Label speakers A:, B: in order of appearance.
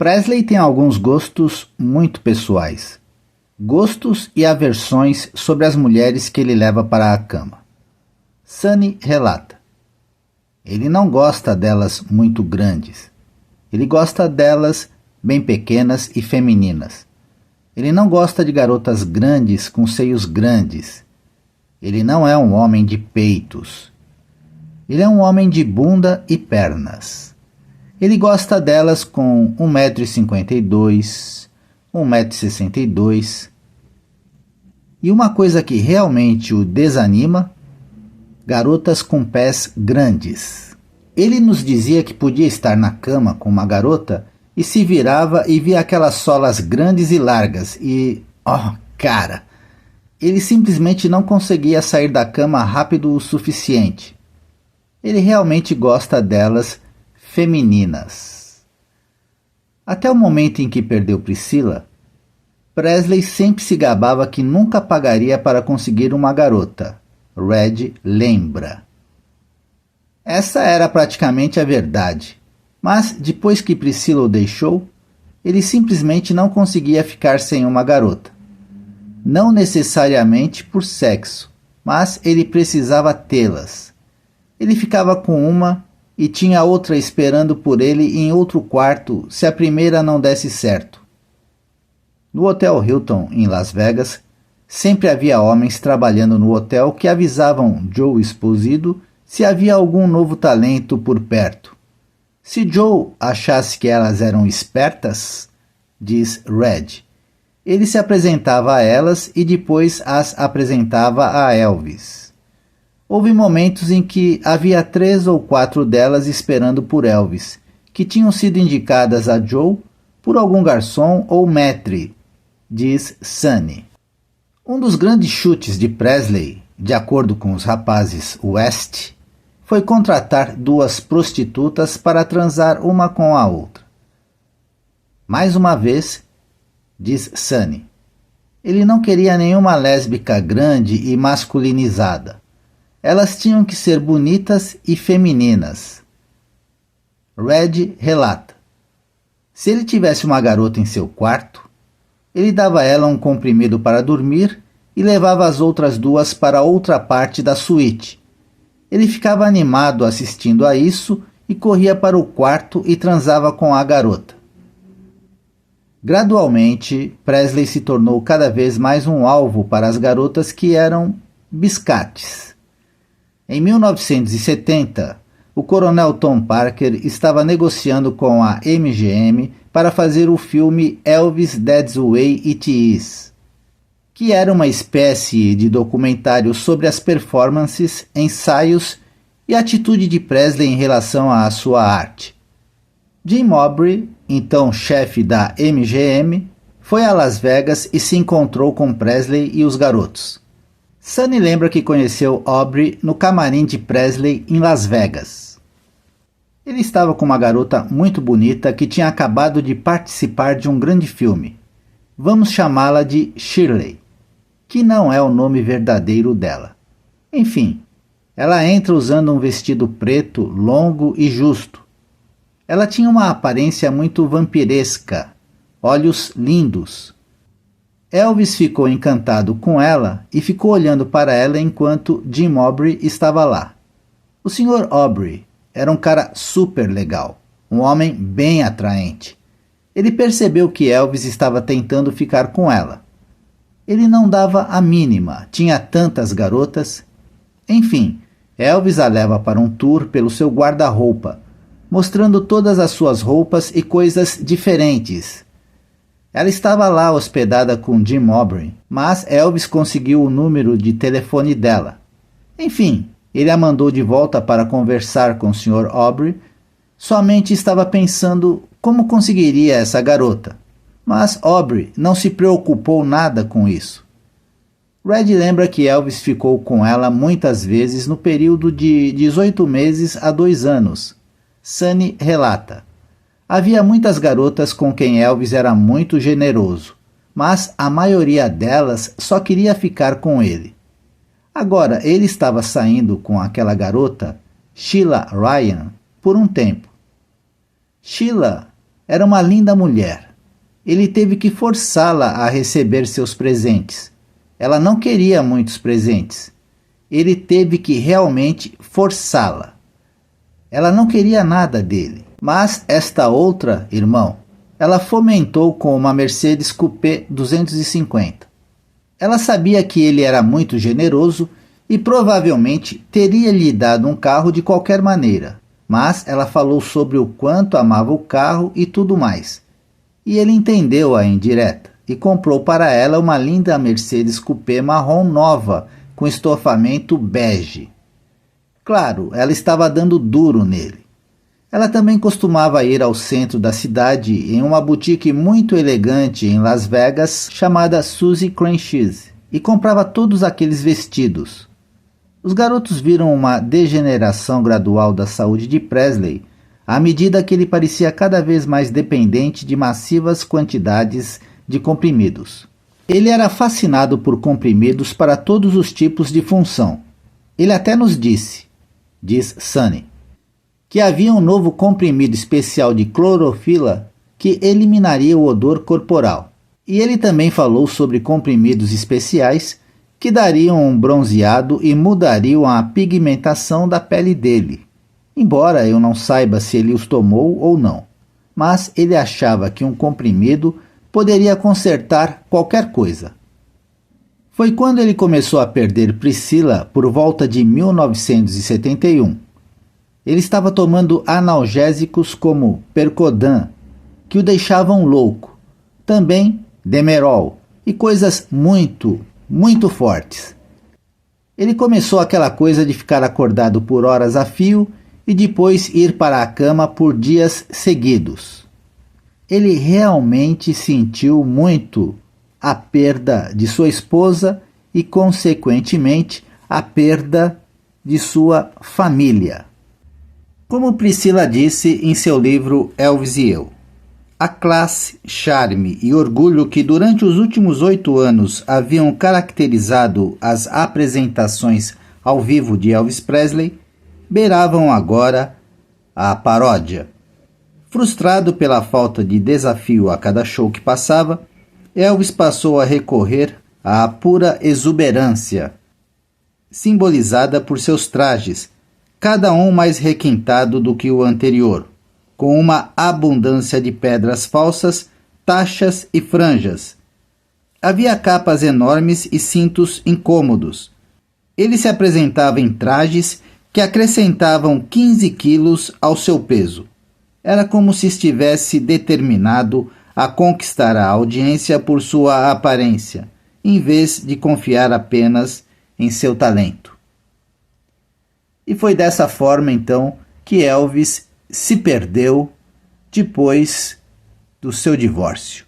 A: Presley tem alguns gostos muito pessoais. Gostos e aversões sobre as mulheres que ele leva para a cama. Sunny relata. Ele não gosta delas muito grandes. Ele gosta delas bem pequenas e femininas. Ele não gosta de garotas grandes com seios grandes. Ele não é um homem de peitos. Ele é um homem de bunda e pernas. Ele gosta delas com 1,52 m, 1,62 m. E uma coisa que realmente o desanima, garotas com pés grandes. Ele nos dizia que podia estar na cama com uma garota e se virava e via aquelas solas grandes e largas e, cara, ele simplesmente não conseguia sair da cama rápido o suficiente. Ele realmente gosta delas femininas. Até o momento em que perdeu Priscilla, Presley sempre se gabava que nunca pagaria para conseguir uma garota. Red lembra. Essa era praticamente a verdade, mas depois que Priscilla o deixou, ele simplesmente não conseguia ficar sem uma garota. Não necessariamente por sexo, mas ele precisava tê-las. Ele ficava com uma e tinha outra esperando por ele em outro quarto se a primeira não desse certo. No Hotel Hilton, em Las Vegas, sempre havia homens trabalhando no hotel que avisavam Joe Esposito se havia algum novo talento por perto. Se Joe achasse que elas eram espertas, diz Red, ele se apresentava a elas e depois as apresentava a Elvis. Houve momentos em que havia 3 ou 4 delas esperando por Elvis, que tinham sido indicadas a Joe por algum garçom ou maître, diz Sunny. Um dos grandes chutes de Presley, de acordo com os rapazes West, foi contratar 2 prostitutas para transar uma com a outra. Mais uma vez, diz Sunny, ele não queria nenhuma lésbica grande e masculinizada. Elas tinham que ser bonitas e femininas. Red relata. Se ele tivesse uma garota em seu quarto, ele dava a ela um comprimido para dormir e levava as outras 2 para outra parte da suíte. Ele ficava animado assistindo a isso e corria para o quarto e transava com a garota. Gradualmente, Presley se tornou cada vez mais um alvo para as garotas que eram biscates. Em 1970, o coronel Tom Parker estava negociando com a MGM para fazer o filme Elvis That's the Way It Is, que era uma espécie de documentário sobre as performances, ensaios e atitude de Presley em relação à sua arte. Jim Aubrey, então chefe da MGM, foi a Las Vegas e se encontrou com Presley e os garotos. Sunny lembra que conheceu Aubrey no camarim de Presley em Las Vegas. Ele estava com uma garota muito bonita que tinha acabado de participar de um grande filme. Vamos chamá-la de Shirley, que não é o nome verdadeiro dela. Enfim, ela entra usando um vestido preto, longo e justo. Ela tinha uma aparência muito vampiresca, olhos lindos. Elvis ficou encantado com ela e ficou olhando para ela enquanto Jim Aubrey estava lá. O Sr. Aubrey era um cara super legal, um homem bem atraente. Ele percebeu que Elvis estava tentando ficar com ela. Ele não dava a mínima, tinha tantas garotas. Enfim, Elvis a leva para um tour pelo seu guarda-roupa, mostrando todas as suas roupas e coisas diferentes. Ela estava lá hospedada com Jim Aubrey, mas Elvis conseguiu o número de telefone dela. Enfim, ele a mandou de volta para conversar com o Sr. Aubrey. Somente estava pensando como conseguiria essa garota. Mas Aubrey não se preocupou nada com isso. Red lembra que Elvis ficou com ela muitas vezes no período de 18 meses a 2 anos. Sunny relata. Havia muitas garotas com quem Elvis era muito generoso, mas a maioria delas só queria ficar com ele. Agora, ele estava saindo com aquela garota, Sheila Ryan, por um tempo. Sheila Era uma linda mulher. Ele teve que forçá-la a receber seus presentes. Ela não queria muitos presentes. Ele teve que realmente forçá-la. Ela não queria nada dele. Mas esta outra, irmão, ela fomentou com uma Mercedes Coupé 250. Ela sabia que ele era muito generoso e provavelmente teria lhe dado um carro de qualquer maneira. Mas ela falou sobre o quanto amava o carro e tudo mais. E ele entendeu a indireta e comprou para ela uma linda Mercedes Coupé marrom nova com estofamento bege. Claro, ela estava dando duro nele. Ela também costumava ir ao centro da cidade em uma boutique muito elegante em Las Vegas chamada Suzy Cranshes e comprava todos aqueles vestidos. Os garotos viram uma degeneração gradual da saúde de Presley à medida que ele parecia cada vez mais dependente de massivas quantidades de comprimidos. Ele era fascinado por comprimidos para todos os tipos de função. Ele até nos disse, diz Sunny, que havia um novo comprimido especial de clorofila que eliminaria o odor corporal. E ele também falou sobre comprimidos especiais que dariam um bronzeado e mudariam a pigmentação da pele dele. Embora eu não saiba se ele os tomou ou não, mas ele achava que um comprimido poderia consertar qualquer coisa. Foi quando ele começou a perder Priscila por volta de 1971. Ele estava tomando analgésicos como Percodan, que o deixavam louco, também Demerol e coisas muito fortes. Ele começou aquela coisa de ficar acordado por horas a fio e depois ir para a cama por dias seguidos. Ele realmente sentiu muito a perda de sua esposa e, consequentemente, a perda de sua família. Como Priscila disse em seu livro Elvis e Eu, a classe, charme e orgulho que durante os últimos 8 anos haviam caracterizado as apresentações ao vivo de Elvis Presley beiravam agora a paródia. Frustrado pela falta de desafio a cada show que passava, Elvis passou a recorrer à pura exuberância, simbolizada por seus trajes, cada um mais requintado do que o anterior, com uma abundância de pedras falsas, taxas e franjas. Havia capas enormes e cintos incômodos. Ele se apresentava em trajes que acrescentavam 15 quilos ao seu peso. Era como se estivesse determinado a conquistar a audiência por sua aparência, em vez de confiar apenas em seu talento. E foi dessa forma, então, que Elvis se perdeu depois do seu divórcio.